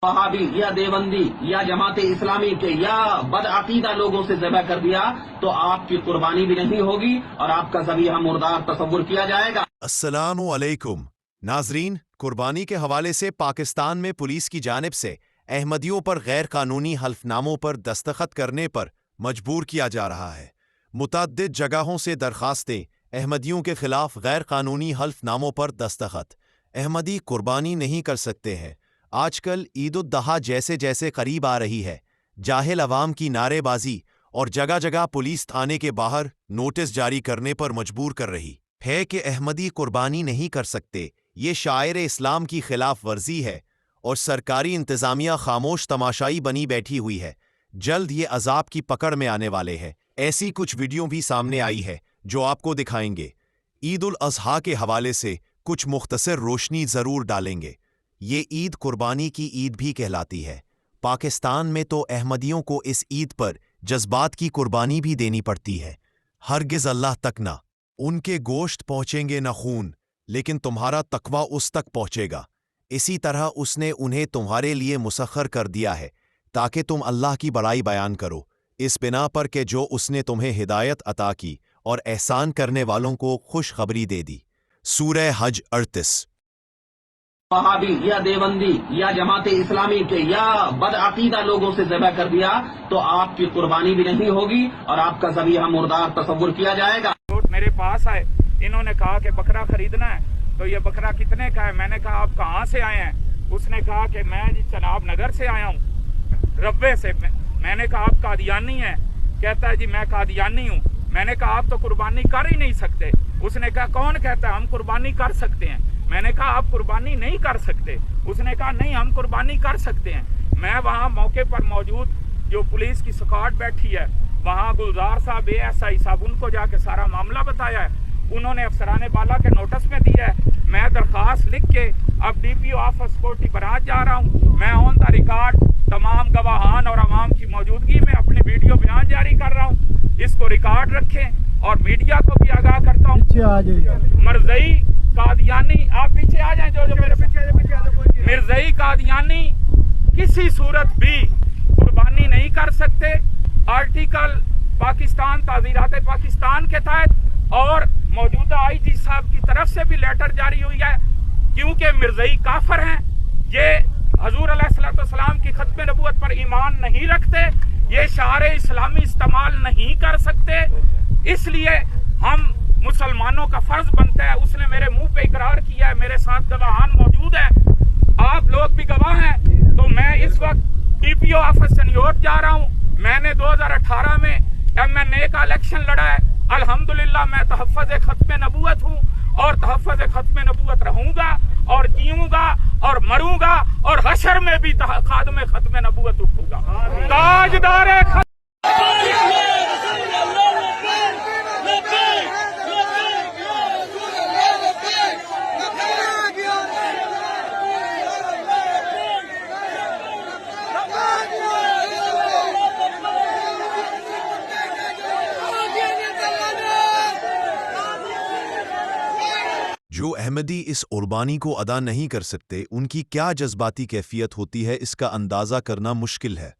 वहाबी या देवबंदी या जमात इस्लामी के या बदअकीदा लोगों से ज़िबह कर दिया तो आपकी कुर्बानी भी नहीं होगी और आपका ज़बीहा मुर्दार तस्वुर किया जाएगा। अस्सलामु अलैकुम नाजरीन, कुर्बानी के हवाले से पाकिस्तान में पुलिस की जानिब से अहमदियों पर गैर कानूनी हल्फनामों पर दस्तखत करने पर मजबूर किया जा रहा है। मुतअद्दिद जगहों से दरखास्तें, अहमदियों के खिलाफ गैर कानूनी हल्फनामों पर दस्तखत। अहमदी कुर्बानी नहीं कर सकते हैं। आजकल ईद उद दहा जैसे जैसे करीब आ रही है, जाहिल अवाम की नारेबाजी और जगह जगह पुलिस थाने के बाहर नोटिस जारी करने पर मजबूर कर रही है कि अहमदी कुर्बानी नहीं कर सकते। ये शायर इस्लाम की खिलाफ वर्जी है और सरकारी इंतज़ामिया खामोश तमाशाई बनी बैठी हुई है। जल्द ये अजाब की पकड़ में आने वाले हैं। ऐसी कुछ वीडियो भी सामने आई है जो आपको दिखाएंगे। ईद उल अज़हा के हवाले से कुछ मुख्तसर रोशनी ज़रूर डालेंगे। ये ईद कुर्बानी की ईद भी कहलाती है। पाकिस्तान में तो अहमदियों को इस ईद पर जज्बात की कुर्बानी भी देनी पड़ती है। हरगिज़ अल्लाह तक ना उनके गोश्त पहुँचेंगे न खून, लेकिन तुम्हारा तकवा उस तक पहुँचेगा। इसी तरह उसने उन्हें तुम्हारे लिए मुसख्खर कर दिया है ताकि तुम अल्लाह की बड़ाई बयान करो, इस बिना पर कि जो उसने तुम्हें हिदायत अता की और एहसान करने वालों को खुशखबरी दे दी। सूरह हज 38। वहाबी या देवबंदी या जमात इस्लामी के या बदअकीदा लोगों से ज़िबह कर दिया तो आपकी कुर्बानी भी नहीं होगी और आपका ज़बीहा मुर्दार तस्वुर किया जाएगा। मेरे पास आए, इन्होंने कहा कि बकरा खरीदना है, तो ये बकरा कितने का है? मैंने कहा आप कहाँ से आए हैं? उसने कहा कि मैं जी चनाब नगर से आया हूँ, रब्बे से। मैंने कहा आप कादियानी हैं? कहता है जी मैं कादियानी हूँ। मैंने कहा आप तो कुर्बानी कर ही नहीं सकते। उसने कहा कौन कहता है हम कुर्बानी कर सकते हैं? मैंने कहा आप कुर्बानी नहीं कर सकते। उसने कहा नहीं हम कुर्बानी कर सकते हैं। मैं वहाँ मौके पर मौजूद जो पुलिस की स्क्वाड बैठी है, वहाँ गुलजार साहब ASI साहब, उनको जाके सारा मामला बताया है। उन्होंने अफसरान बाला के नोटिस में दिया है। मैं दरख्वास्त लिख के अब DPO ऑफिस कोटी बरात जा रहा हूँ। मैं ऑन द रिकॉर्ड तमाम गवाहान और अवाम की मौजूदगी में अपने वीडियो बयान जारी कर रहा हूँ। इसको रिकॉर्ड रखें और मीडिया को भी आगाह करता हूँ। मरज़ई कादियानी, आप पीछे आ जाएं, जो मेरे पीछे। मिर्ज़ई कादियानी किसी सूरत भी कुर्बानी नहीं कर सकते। आर्टिकल पाकिस्तान ताज़ीरात पाकिस्तान के तहत और मौजूदा IG साहब की तरफ से भी लेटर जारी हुई है, क्योंकि मिर्ज़ई काफिर हैं। ये हजूर अलैहिस्सलाम की खत्म नबूवत पर ईमान नहीं रखते। ये शारे इस्लामी इस्तेमाल नहीं कर सकते। इसलिए हम मुसलमानों का फर्ज बनता है। उसने मेरे मुंह पे इकरार किया है, मेरे साथ गवाहान मौजूद है, आप लोग भी गवाह हैं। तो मैं इस वक्त DPO ऑफिस सन्योट जा रहा हूँ। मैंने 2018 में MNA का इलेक्शन लड़ा है। अल्हम्दुलिल्लाह मैं तहफ़्फ़ुज़ खत्म नबूवत हूँ और तहफ़्फ़ुज़ खत्म नबूवत रहूंगा और जीऊंगा और मरूंगा और हशर में भी खादम खत्म नबूवत उठूंगा। ताजदार जो अहमदी इस कुर्बानी को अदा नहीं कर सकते, उनकी क्या जज्बाती कैफियत होती है इसका अंदाज़ा करना मुश्किल है।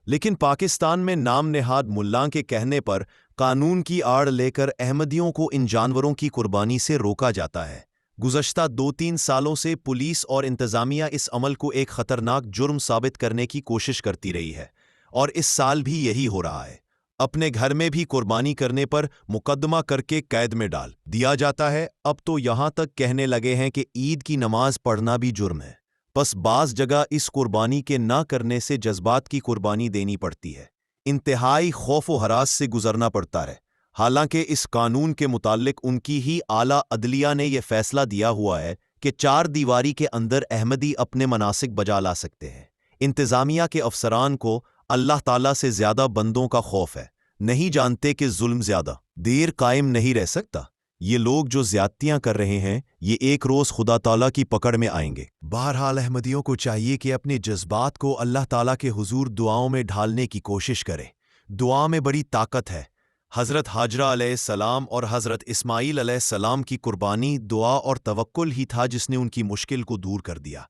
लेकिन पाकिस्तान में नाम नेहाद मुल्ला के कहने पर कानून की आड़ लेकर अहमदियों को इन जानवरों की कुर्बानी से रोका जाता है। गुज़श्ता 2-3 सालों से पुलिस और इंतज़ामिया इस अमल को एक ख़तरनाक जुर्म साबित करने की कोशिश करती रही है और इस साल भी यही हो रहा है। अपने घर में भी कुर्बानी करने पर मुकदमा करके कैद में डाल दिया जाता है। अब तो यहाँ तक कहने लगे हैं कि ईद की नमाज पढ़ना भी जुर्म है। बस बाज़ जगह इस कुर्बानी के ना करने से जज्बात की कुर्बानी देनी पड़ती है। इंतहाई खौफ व हरास से गुजरना पड़ता है। हालांकि इस कानून के मुताल्लिक उनकी ही आला अदलिया ने यह फैसला दिया हुआ है कि 4 दीवारी के अंदर अहमदी अपने मनासिक बजा ला सकते हैं। इंतज़ामिया के अफसरान को अल्लाह ताला से ज़्यादा बंदों का खौफ है। नहीं जानते कि जुल्म ज़्यादा देर कायम नहीं रह सकता। ये लोग जो ज़्यादतियाँ कर रहे हैं, ये एक रोज़ खुदा ताला की पकड़ में आएंगे। बहरहाल अहमदियों को चाहिए कि अपने जज्बात को अल्लाह ताला के हुजूर दुआओं में ढालने की कोशिश करें। दुआ में बड़ी ताकत है। हज़रत हाजरा अलैहिस्सलाम और हज़रत इस्माईल अलैहिस्सलाम की कुर्बानी दुआ और तवक्कुल ही था जिसने उनकी मुश्किल को दूर कर दिया।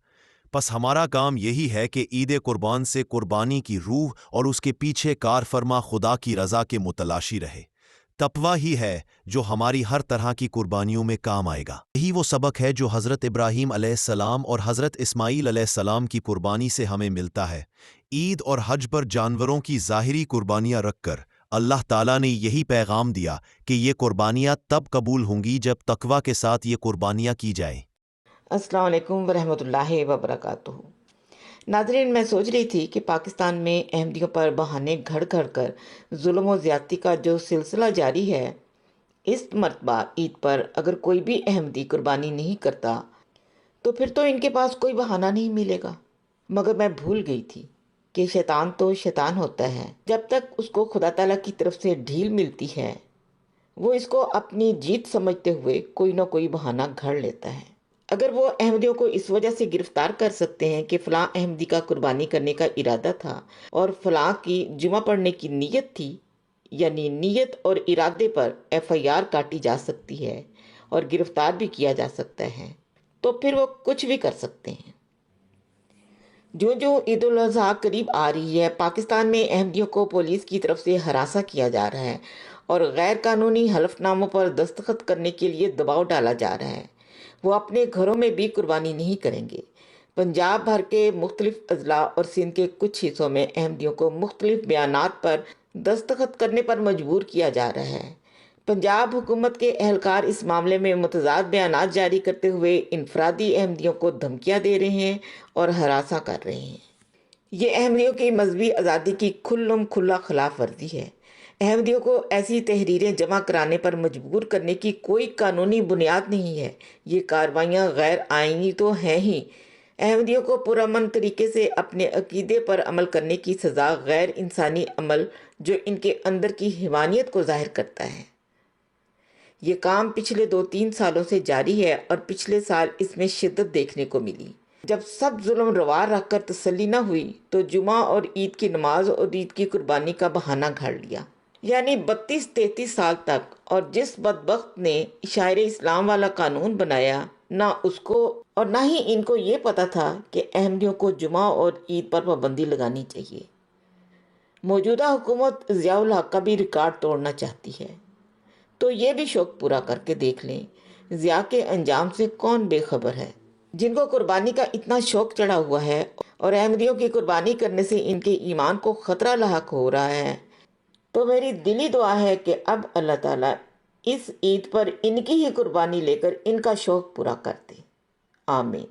بس ہمارا کام یہی ہے کہ عید قربان سے قربانی کی روح اور اس کے پیچھے کار فرما خدا کی رضا کے متلاشی رہے۔ تقویٰ ہی ہے جو ہماری ہر طرح کی قربانیوں میں کام آئے گا۔ یہی وہ سبق ہے جو حضرت ابراہیم علیہ السلام اور حضرت اسماعیل علیہ السلام کی قربانی سے ہمیں ملتا ہے۔ عید اور حج پر جانوروں کی ظاہری قربانیاں رکھ کر اللہ تعالیٰ نے یہی پیغام دیا کہ یہ قربانیاں تب قبول ہوں گی جب تقویٰ کے ساتھ یہ قربانیاں کی جائیں۔ السلام علیکم ورحمۃ اللہ وبرکاتہ۔ ناظرین، میں سوچ رہی تھی کہ پاکستان میں احمدیوں پر بہانے گھڑ گھڑ کر ظلم و زیادتی کا جو سلسلہ جاری ہے، اس مرتبہ عید پر اگر کوئی بھی احمدی قربانی نہیں کرتا تو پھر تو ان کے پاس کوئی بہانہ نہیں ملے گا۔ مگر میں بھول گئی تھی کہ شیطان تو شیطان ہوتا ہے، جب تک اس کو خدا تعالیٰ کی طرف سے ڈھیل ملتی ہے وہ اس کو اپنی جیت سمجھتے ہوئے کوئی نہ کوئی بہانہ گھڑ لیتا ہے۔ اگر وہ احمدیوں کو اس وجہ سے گرفتار کر سکتے ہیں کہ فلاں احمدی کا قربانی کرنے کا ارادہ تھا اور فلاں کی جمعہ پڑھنے کی نیت تھی، یعنی نیت اور ارادے پر FIR کاٹی جا سکتی ہے اور گرفتار بھی کیا جا سکتا ہے، تو پھر وہ کچھ بھی کر سکتے ہیں۔ جو عید الاضحیٰ قریب آ رہی ہے، پاکستان میں احمدیوں کو پولیس کی طرف سے ہراساں کیا جا رہا ہے اور غیر قانونی حلف ناموں پر دستخط کرنے کے لیے دباؤ ڈالا جا رہا ہے۔ وہ اپنے گھروں میں بھی قربانی نہیں کریں گے۔ پنجاب بھر کے مختلف اضلاع اور سندھ کے کچھ حصوں میں احمدیوں کو مختلف بیانات پر دستخط کرنے پر مجبور کیا جا رہا ہے۔ پنجاب حکومت کے اہلکار اس معاملے میں متضاد بیانات جاری کرتے ہوئے انفرادی احمدیوں کو دھمکیاں دے رہے ہیں اور ہراساں کر رہے ہیں۔ یہ احمدیوں کی مذہبی آزادی کی کھلم کھلا خلاف ورزی ہے۔ احمدیوں کو ایسی تحریریں جمع کرانے پر مجبور کرنے کی کوئی قانونی بنیاد نہیں ہے۔ یہ کارروائیاں غیر آئینی تو ہیں ہی۔ احمدیوں کو پرامن طریقے سے اپنے عقیدے پر عمل کرنے کی سزا غیر انسانی عمل جو ان کے اندر کی حیوانیت کو ظاہر کرتا ہے۔ یہ کام پچھلے 2-3 سالوں سے جاری ہے اور پچھلے سال اس میں شدت دیکھنے کو ملی۔ جب سب ظلم روا رکھ کر تسلی نہ ہوئی تو جمعہ اور عید کی نماز اور عید کی قربانی کا بہانہ گھڑ لیا، یعنی 32-33 سال تک۔ اور جس بدبخت نے شاعر اسلام والا قانون بنایا، نہ اس کو اور نہ ہی ان کو یہ پتا تھا کہ احمدیوں کو جمعہ اور عید پر پابندی لگانی چاہیے۔ موجودہ حکومت ضیاء الحق کا بھی ریکارڈ توڑنا چاہتی ہے، تو یہ بھی شوق پورا کر کے دیکھ لیں ضیاء کے انجام سے کون بے خبر ہے۔ جن کو قربانی کا اتنا شوق چڑھا ہوا ہے اور احمدیوں کی قربانی کرنے سے ان کے ایمان کو خطرہ لاحق ہو رہا ہے، تو میری دلی دعا ہے کہ اب اللہ تعالیٰ اس عید پر ان کی ہی قربانی لے کر ان کا شوق پورا کر دے۔ آمین۔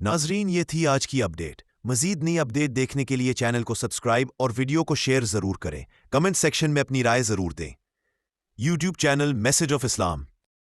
ناظرین، یہ تھی آج کی اپڈیٹ۔ مزید نئی اپڈیٹ دیکھنے کے لیے چینل کو سبسکرائب اور ویڈیو کو شیئر ضرور کریں۔ کمنٹ سیکشن میں اپنی رائے ضرور دیں۔ YouTube channel message of Islam